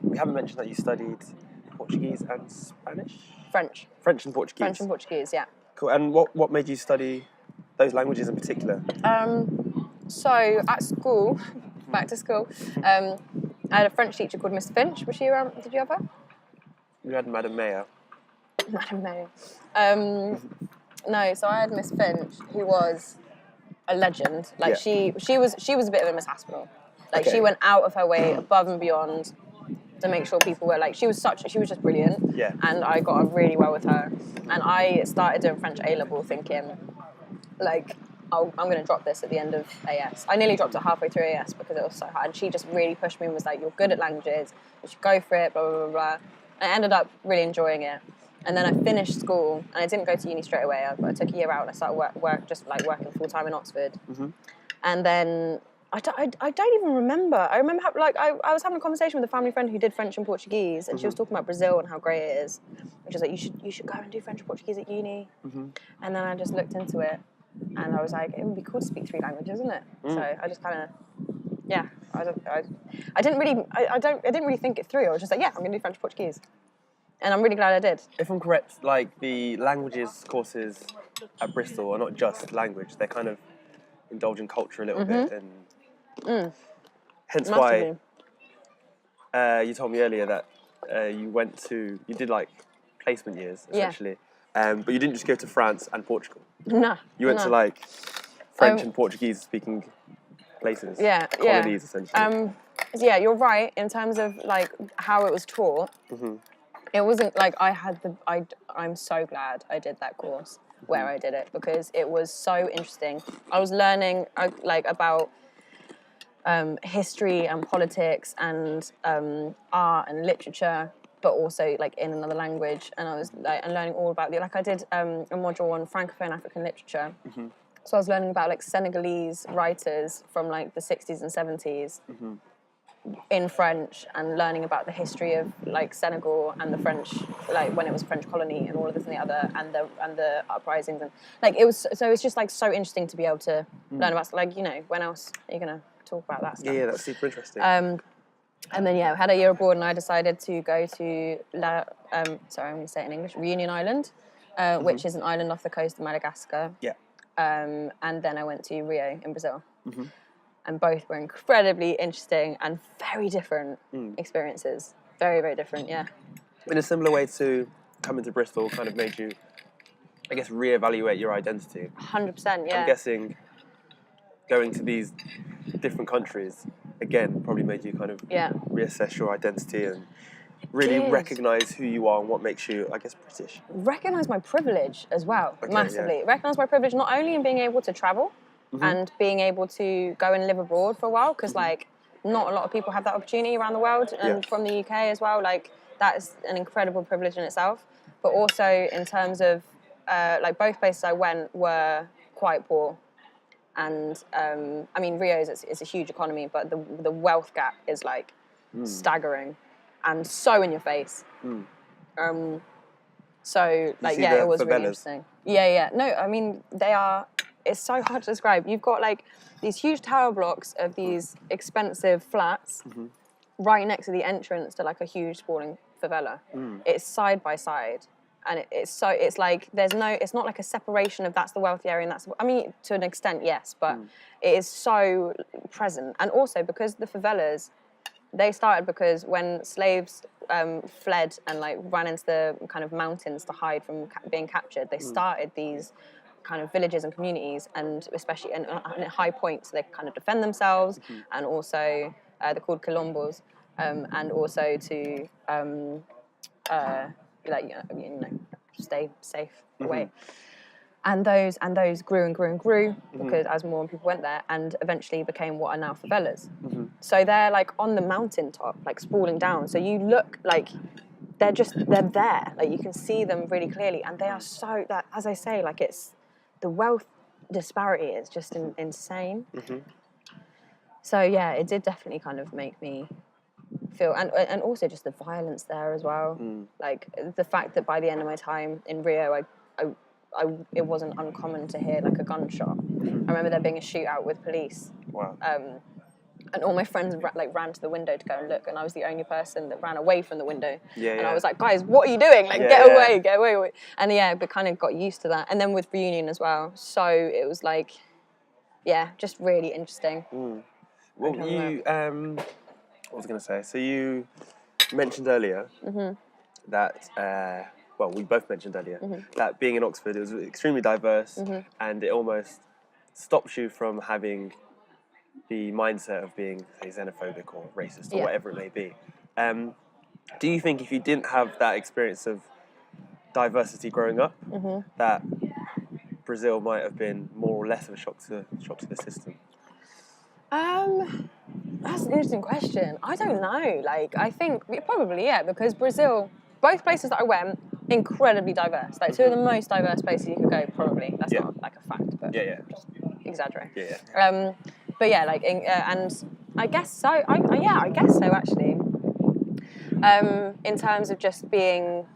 We haven't mentioned that you studied Portuguese and Spanish? French. French and Portuguese? French and Portuguese, yeah. Cool. And what made you study those languages in particular? So at school, back to school, I had a French teacher called Miss Finch. Was she around? Did you have her? You had Madame Mayer. Madam Mayer. No, so I had Miss Finch, who was a legend. Like she was a bit of a Miss Aspinall. Like she went out of her way, above and beyond, to make sure people were like. She was just brilliant. Yeah. And I got on really well with her. And I started doing French A-level, thinking, like, I'm going to drop this at the end of AS. I nearly dropped it halfway through AS because it was so hard. And she just really pushed me and was like, "You're good at languages. You should go for it." Blah blah blah blah. And I ended up really enjoying it. And then I finished school, and I didn't go to uni straight away. I took a year out, and I started working full time in Oxford. And then I don't even remember. I remember I was having a conversation with a family friend who did French and Portuguese, and she was talking about Brazil and how great it is. And she was like, "You should go and do French and Portuguese at uni." And then I just looked into it, and I was like, "It would be cool to speak 3 languages, isn't it?" So I just kind of, I didn't really think it through. I was just like, "Yeah, I'm going to do French and Portuguese." And I'm really glad I did. If I'm correct, like the languages courses at Bristol are not just language; they kind of indulge in culture a little bit, and hence Massively. why you told me earlier that you did like placement years essentially, but you didn't just go to France and Portugal. Nah. You went to like French and Portuguese speaking places, colonies essentially. Yeah, you're right in terms of like how it was taught. It wasn't like I'm so glad I did that course where I did it, because it was so interesting. I was learning about history and politics and art and literature, but also like in another language. And I was learning all about I did a module on Francophone African literature. So I was learning about like Senegalese writers from like the 60s and 70s. In French, and learning about the history of like Senegal and the French, like when it was a French colony and all of this and the other, and the uprisings, and like it's just like so interesting to be able to learn about, like, when else are you gonna talk about that stuff? Yeah, that's super interesting. And then I had a year abroad, and I decided to go to I'm going to say it in English, Réunion Island, which is an island off the coast of Madagascar. Yeah. And then I went to Rio in Brazil. And both were incredibly interesting and very different experiences. Very, very different, yeah. In a similar way to coming to Bristol kind of made you, I guess, reevaluate your identity. 100%, yeah. I'm guessing going to these different countries, again, probably made you kind of reassess your identity and really recognise who you are and what makes you, I guess, British. Recognise my privilege as well, massively. Yeah. Recognise my privilege not only in being able to travel, and being able to go and live abroad for a while, because like not a lot of people have that opportunity around the world, and from the UK as well. Like that is an incredible privilege in itself. But also in terms of like both places I went were quite poor, and I mean Rio is a huge economy, but the wealth gap is like staggering and so in your face. So like it was really interesting. Yeah. No, I mean they are. It's so hard to describe. You've got like these huge tower blocks of these expensive flats right next to the entrance to like a huge sprawling favela. It's side by side, and it's like it's not like a separation of that's the wealthy area and that's. I mean, to an extent, yes, but it is so present. And also because the favelas, they started because when slaves fled and like ran into the kind of mountains to hide from being captured, they started these kind of villages and communities, and especially in high points, so they kind of defend themselves, and also they're called quilombos, and also to stay safe away. And those grew and grew and grew because as more people went there, and eventually became what are now favelas. So they're like on the mountaintop, like sprawling down. So you look like they're there, like you can see them really clearly, and they are so that, as I say, like it's. The wealth disparity is just insane. So yeah, it did definitely kind of make me feel, and also just the violence there as well. Like the fact that by the end of my time in Rio, it wasn't uncommon to hear like a gunshot. I remember there being a shootout with police. Wow. And all my friends ran to the window to go and look, and I was the only person that ran away from the window. And I was like, guys, what are you doing? Like, get away. And but kind of got used to that. And then with Reunion as well. So it was like, just really interesting. Well, what was I going to say? So you mentioned earlier that, we both mentioned earlier, that being in Oxford, it was extremely diverse, and it almost stops you from having the mindset of being, say, xenophobic or racist or whatever it may be. Do you think if you didn't have that experience of diversity growing up, that Brazil might have been more or less of a shock to the system? That's an interesting question. I don't know. Like, I think probably, because Brazil, both places that I went, incredibly diverse. Like, two of the most diverse places you could go, probably. That's not like a fact, but just exaggerate. But and I guess so. I guess so, actually. In terms of just being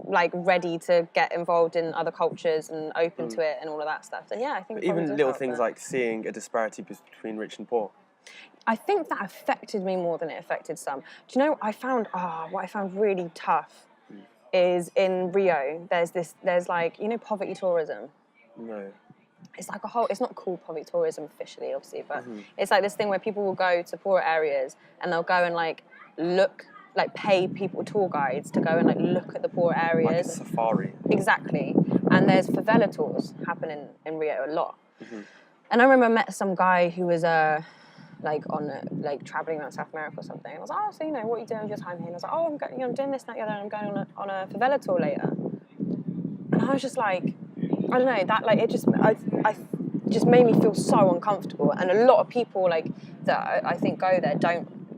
like ready to get involved in other cultures and open to it and all of that stuff, then I think even little things like seeing a disparity between rich and poor. I think that affected me more than it affected some. Do you know what I found really tough is in Rio, there's like, poverty tourism. No. It's like it's not called poverty tourism officially, obviously, but it's like this thing where people will go to poorer areas and they'll go and like look, like pay tour guides to go and like look at the poor areas. Like a safari. Exactly. And there's favela tours happening in Rio a lot. And I remember I met some guy who was traveling around South America or something. And I was like, so what are you doing with your time here? And I was like, I'm doing this, that, the other, and I'm going on a favela tour later. And I was just like, I don't know, that it just made me feel so uncomfortable. And a lot of people that I think go there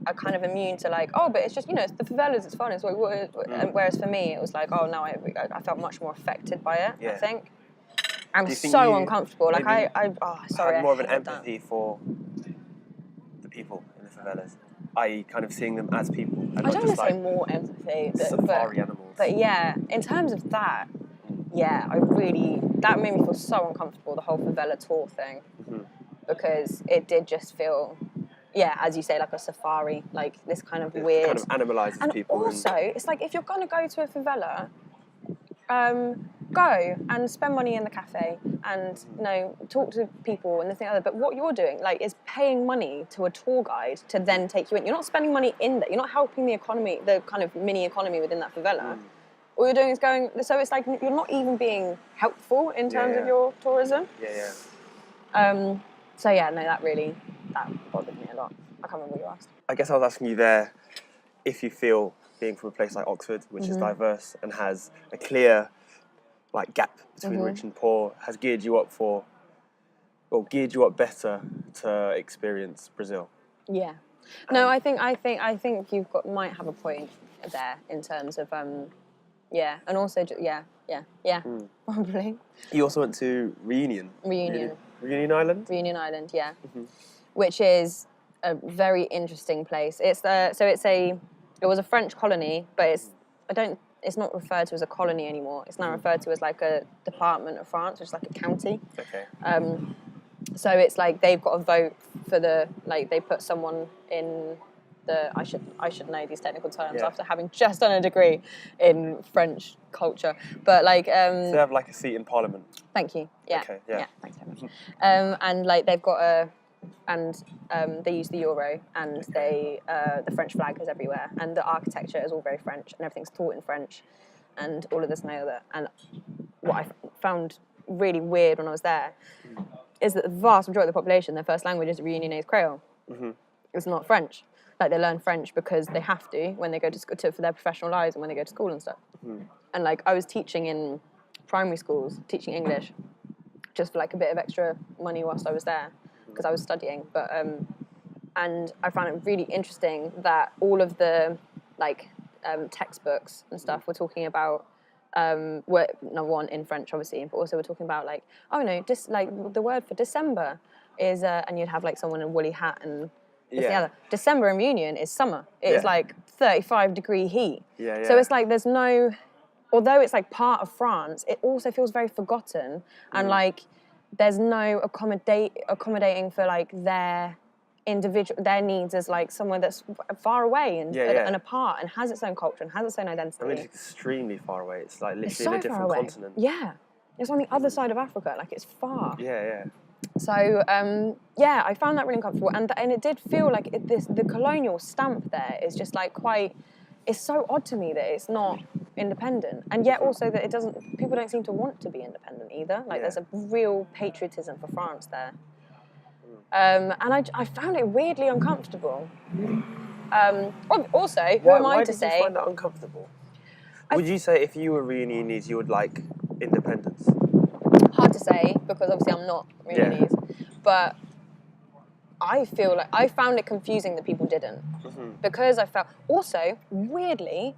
are kind of immune to but it's just, it's the favelas, it's fun, it's and whereas for me, it was like, oh no, I felt much more affected by it, I think. I'm so uncomfortable. Like I had more of an empathy for the people in the favelas, i.e. kind of seeing them as people. And I don't want to say more empathy. Safari animals. But in terms of that, that made me feel so uncomfortable, the whole favela tour thing, because it did just feel, as you say, like a safari, like this kind of weird... kind of animalises people. And also, it's like, if you're going to go to a favela, go and spend money in the cafe and, talk to people and this thing and other. But what you're doing, is paying money to a tour guide to then take you in. You're not spending money in there. You're not helping the economy, the kind of mini economy within that favela. All you're doing is going... So it's like you're not even being helpful in terms of your tourism. That bothered me a lot. I can't remember what you asked. I guess I was asking you there if you feel being from a place like Oxford, which is diverse and has a clear gap between rich and poor, has geared you up better to experience Brazil. Yeah. No, I think you've might have a point there in terms of and also probably. You also went to Réunion Island? Réunion Island, yeah. Which is a very interesting place. It was a French colony, but it's not referred to as a colony anymore. It's now referred to as like a department of France, which is like a county. Okay. So it's like they've got a vote for they put someone in I should know these technical terms after having just done a degree in French culture. But so they have a seat in Parliament. Thank you. Yeah. Okay, yeah. Thanks very much. And they've got they use the euro, and the French flag is everywhere, and the architecture is all very French, and everything's taught in French, and all of this and the other. And what I found really weird when I was there is that the vast majority of the population, their first language is Réunionnais Creole. It's not French. They learn French because they have to when they go to school for their professional lives and when they go to school and stuff. And I was teaching in primary schools, teaching English, just for a bit of extra money whilst I was there, because I was studying. But and I found it really interesting that all of the textbooks and stuff were talking about were number one in French, obviously, but also we're talking about the word for December is and you'd have someone in a woolly hat and the other. December in Réunion is summer. It's 35-degree heat. So it's there's no, although it's part of France, it also feels very forgotten, and there's no accommodating for their their needs as like somewhere that's far away and apart and has its own culture and has its own identity. I mean, it's extremely far away. It's like literally so in a different continent. Yeah, it's on the other side of Africa. Like it's far. Yeah. So I found that really uncomfortable, and it did feel like the colonial stamp there is just like quite. It's so odd to me that it's not independent, and yet also that people don't seem to want to be independent either. Like there's a real patriotism for France there. And I found it weirdly uncomfortable. Also, who am I to say? Why did you find that uncomfortable? Would you say if you were Réunionnese, you would like independence? Hard to say, because obviously I'm not Réunionnese. But I feel like I found it confusing that people didn't. Because I felt, also, weirdly,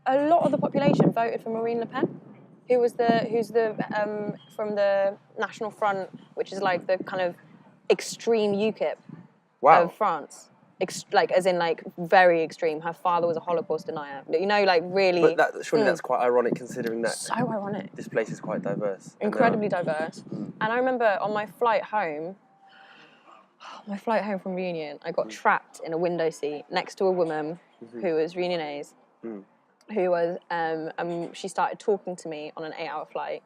a lot of the population voted for Marine Le Pen, who's from the National Front, which is like the kind of extreme UKIP of France. As in very extreme. Her father was a Holocaust denier. You know, like really. But surely that's quite ironic, considering that. So ironic. This place is quite diverse. Incredibly diverse. And I remember on my flight home from Réunion, I got trapped in a window seat next to a woman who was Réunionnaise, who was she started talking to me on an 8-hour flight.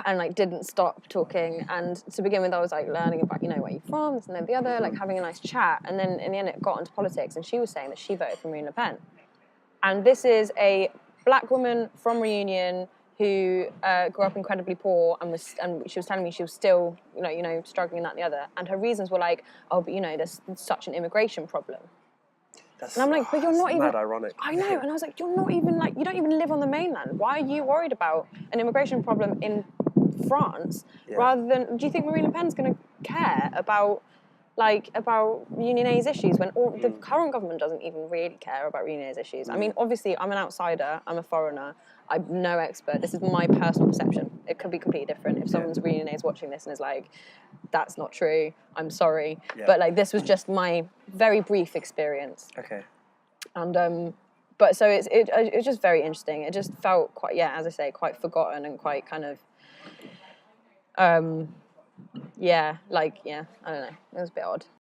And like didn't stop talking, and to begin with I was like learning about, you know, where you're from, this and then the other, like having a nice chat, and then in the end it got into politics, and she was saying that she voted for Marine Le Pen. And this is a black woman from Réunion who grew up incredibly poor, and she was telling me she was still, you know, struggling that and the other, and her reasons were like, oh, but you know, there's such an immigration problem. And I'm like, but you're not even. Mad ironic. I know, and I was like, you're not even like, you don't even live on the mainland. Why are you worried about an immigration problem in France rather than? Do you think Marine Le Pen's going to care about Réunionnaise issues when the current government doesn't even really care about Réunionnaise issues? I mean, obviously, I'm an outsider. I'm a foreigner. I'm no expert. This is my personal perception. It could be completely different. If someone's Réunionnaise watching this and is like, that's not true, I'm sorry. But like, this was just my very brief experience. Okay. And but so it's just very interesting. It just felt quite, as I say, quite forgotten and quite kind of I don't know. It was a bit odd.